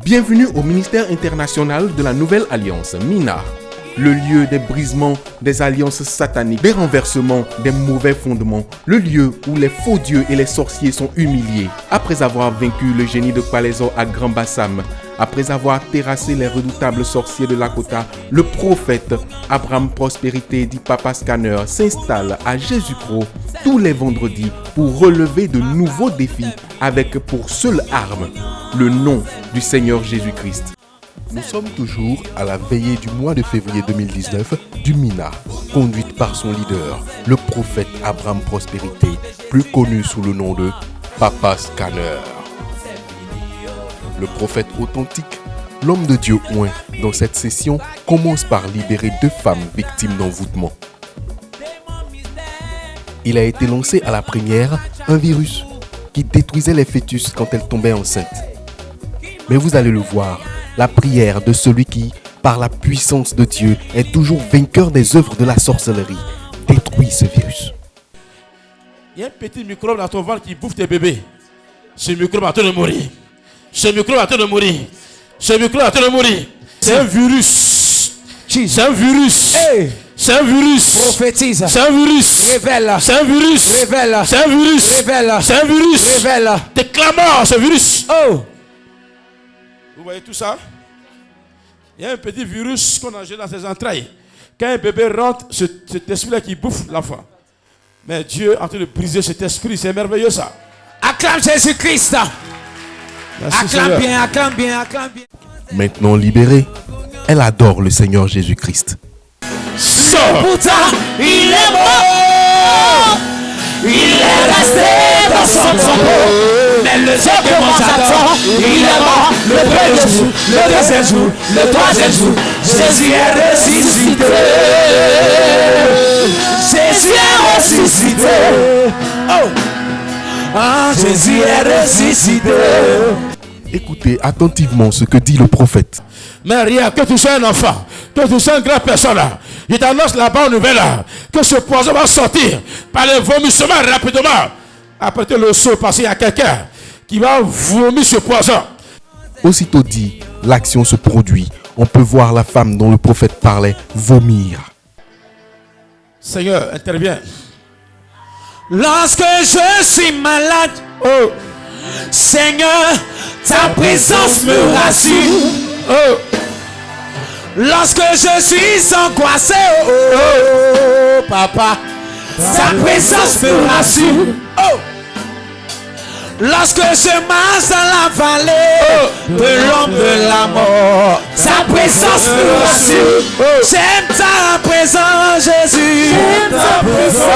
Bienvenue au ministère international de la Nouvelle Alliance, MINA. Le lieu des brisements des alliances sataniques, des renversements des mauvais fondements, le lieu où les faux dieux et les sorciers sont humiliés. Après avoir vaincu le génie de Palaiso à Grand Bassam, après avoir terrassé les redoutables sorciers de Lakota, le prophète Abraham Prospérité dit Papa Scanner s'installe à Jésus-Pro tous les vendredis pour relever de nouveaux défis avec pour seule arme le nom du Seigneur Jésus-Christ. Nous sommes toujours à la veillée du mois de février 2019 du MINA, conduite par son leader, le prophète Abraham Prospérité, plus connu sous le nom de Papa Scanner. Le prophète authentique, l'homme de Dieu oint, dans cette session, commence par libérer 2 femmes victimes d'envoûtement. Il a été lancé à la première un virus qui détruisait les fœtus quand elles tombaient enceintes. Mais vous allez le voir, la prière de celui qui, par la puissance de Dieu, est toujours vainqueur des œuvres de la sorcellerie, détruit ce virus. Il y a un petit microbe dans ton ventre qui bouffe tes bébés. Ce microbe a train de mourir. Ce microbe a train de mourir. Ce microbe a train de mourir. C'est un virus. C'est un virus. Hey. C'est un virus. Prophétise. C'est un virus. Révèle. C'est un virus. Révèle. C'est un virus. Révèle. C'est un virus. Révèle. Déclamant ce virus. Oh. Vous voyez tout ça? Il y a un petit virus qu'on a dans ses entrailles. Quand un bébé rentre, cet esprit-là qui bouffe l'enfant. Mais Dieu est en train de briser cet esprit. C'est merveilleux ça. Acclame Jésus-Christ. Merci, Acclame Seigneur. bien, acclame bien, acclame bien. Maintenant libérée, elle adore le Seigneur Jésus-Christ. Sors. Pourtant, il est mort. Il est resté dans son tombeau. Mais le jour que mon Satan, il est mort. Le premier jour, le deuxième jour, le troisième jour, Jésus est ressuscité. Jésus est ressuscité. Oh. Ah, Jésus est ressuscité. Écoutez attentivement ce que dit le prophète. Maria, que tu sois un enfant, que tu sois une grande personne, je t'annonce la bonne nouvelle, que ce poison va sortir par les vomissements rapidement. Après le saut, parce qu'il y a quelqu'un qui va vomir ce poison. Aussitôt dit, l'action se produit. On peut voir la femme dont le prophète parlait vomir. Seigneur, interviens. Lorsque je suis malade, Oh, Seigneur, ta présence me rassure. oh, Lorsque je suis angoissé, oh, oh, oh, papa, ta présence me rassure. Oh. Lorsque je marche dans la vallée de l'ombre de la mort, ta présence me rassure. J'aime ta présence, Jésus. J'aime ta présence.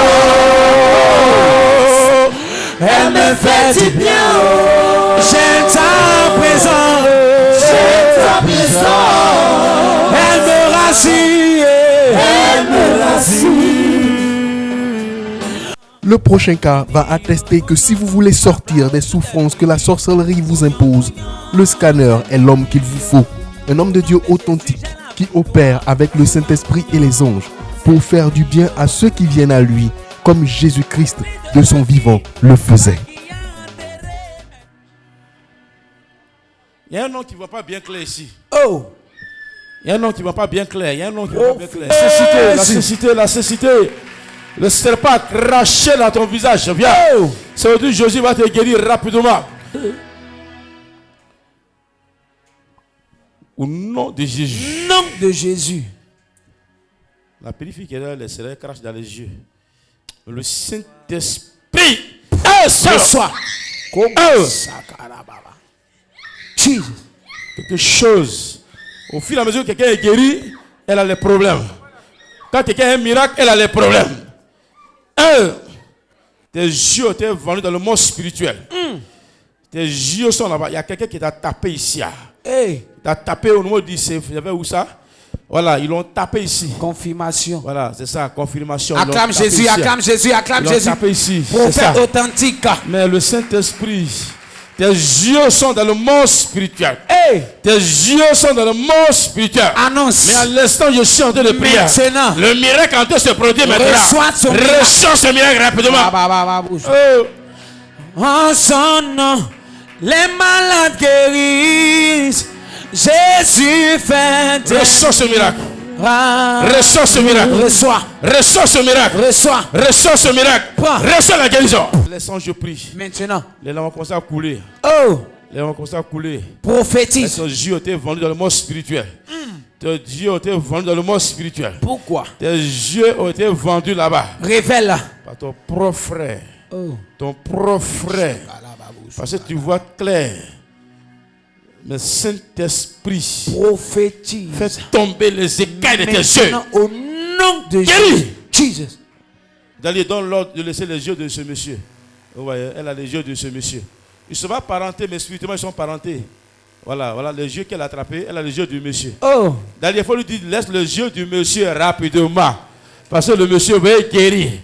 Elle me fait du bien. J'aime ta présence. J'aime ta présence. Elle me rassure. Elle me rassure. Le prochain cas va attester que si vous voulez sortir des souffrances que la sorcellerie vous impose, le scanner est l'homme qu'il vous faut. Un homme de Dieu authentique qui opère avec le Saint-Esprit et les anges pour faire du bien à ceux qui viennent à lui, comme Jésus-Christ de son vivant le faisait. il y a un nom qui ne va pas bien clair ici. Oh. Il y a un nom qui ne va pas bien clair. Il y a un nom qui ne va pas bien clair. La cécité, la cécité. Le serpent a craché dans ton visage. Viens. C'est aujourd'hui Jésus va te guérir rapidement. Au nom de Jésus. Nom de Jésus. La périphérie qui est là, les céréales crachent dans les yeux. Le Saint-Esprit. Ce soir. Quelque chose. Au fur et à mesure que quelqu'un est guéri, elle a les problèmes. Quand quelqu'un a un miracle, elle a les problèmes. Tes yeux étaient vendus dans le monde spirituel. Tes yeux sont là-bas. Il y a quelqu'un qui t'a tapé ici. Hey. T'a tapé au niveau du CV. Vous savez où ça? Voilà, ils l'ont tapé ici. Confirmation. Voilà, c'est ça, confirmation. Acclame Jésus, acclame Jésus, acclame Ils l'ont Jésus. tapé ici. C'est ça. Prophète authentique. Mais le Saint-Esprit, tes yeux sont dans le monde spirituel. Hey. Tes yeux sont dans le monde spirituel. Annonce. Mais à l'instant, je suis en train de prier. Maintenant. Le miracle est en train de se produire maintenant. Reçois ton miracle. Reçois ce miracle rapidement. Bouge. Oh. En son nom, les malades guérissent. Jésus fait des Reçois ce miracle. miracles. Reçois ce miracle. Reçois. Reçois ce miracle. Reçois. Reçois ce miracle. Prends. Reçois la guérison. Les anges, je prie. Maintenant. Les larmes vont commencer à couler. Oh. Les larmes vont commencer à couler. Prophétise. Tes yeux ont été vendus dans le monde spirituel. Tes yeux ont été vendus dans le monde spirituel. Pourquoi? Tes yeux ont été vendus là-bas. Révèle. Par ton propre frère. Oh. Ton propre frère. Parce que tu vois clair. Le Saint-Esprit Prophétise. fait tomber les écailles de tes yeux. Maintenant, au nom de Guéris. Jésus. D'aller dans l'ordre de laisser les yeux de ce monsieur. Vous voyez, elle a les yeux de ce monsieur. Ils ne sont pas parentés, mais spirituellement, ils sont parentés. Voilà, voilà les yeux qu'elle a attrapés. Elle a les yeux du monsieur. Oh. D'ailleurs, il faut lui dire, laisse les yeux du monsieur rapidement. Parce que le monsieur va être guéri.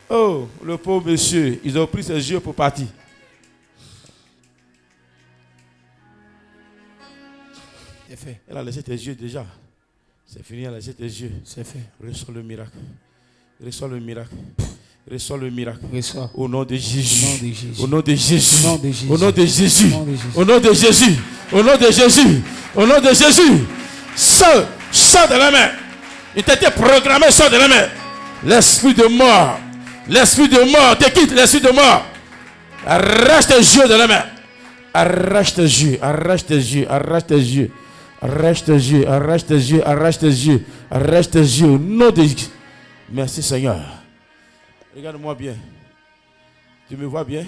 Oh, le pauvre monsieur, ils ont pris ses yeux pour partir. C'est fait. Elle a laissé tes yeux déjà. C'est fini, elle a laissé tes yeux. C'est fait. Reçois le miracle. Reçois le miracle. Reçois le miracle. Reçois. Au nom de Jésus. Au nom de Jésus. Au nom de Jésus. Au nom de Jésus. Au nom de Jésus. Au nom de Jésus. Au nom de Jésus. Au nom de Jésus. Sors de la main. Il t'a été programmé, sors de la main. L'esprit de mort. L'esprit de mort. Te quitte l'esprit de mort. Arrache tes yeux de la main. Arrache tes yeux. Arrache tes yeux. Arrache tes yeux. Arrache tes yeux. Arrache tes yeux. Arrache tes yeux. Arrache tes yeux. Au nom de Jésus. Merci Seigneur. Regarde-moi bien. Tu me vois bien?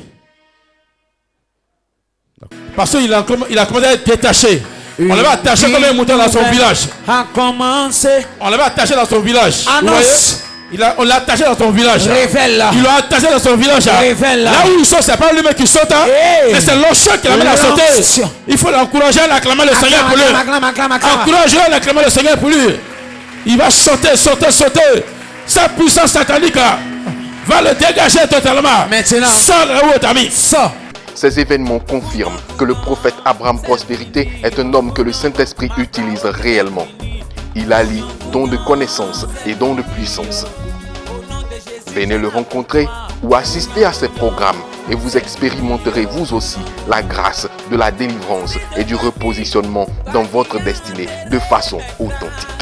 Parce qu'il a commencé à être détaché. On l'avait attaché comme un mouton dans son village. A commencé. On l'avait attaché dans son village. Vous voyez? Annonce. On l'a attaché dans son village. Révèle là. Il l'a attaché dans son village. Révèle là. Là où il saute, c'est pas lui-même qui saute. Hey. Mais c'est l'onction qui l'amène à sauter. Il faut l'encourager à acclamer le Seigneur pour lui. Encouragez-le à acclamer le Seigneur pour lui. Il va sauter, sauter, sauter. Sa puissance satanique va le dégager totalement. Maintenant. Sors là où t'as mis. Sors. Ces événements confirment que le prophète Abraham Prospérité est un homme que le Saint-Esprit utilise réellement. Il allie don de connaissance et don de puissance. Venez le rencontrer ou assister à ses programmes et vous expérimenterez vous aussi la grâce de la délivrance et du repositionnement dans votre destinée de façon authentique.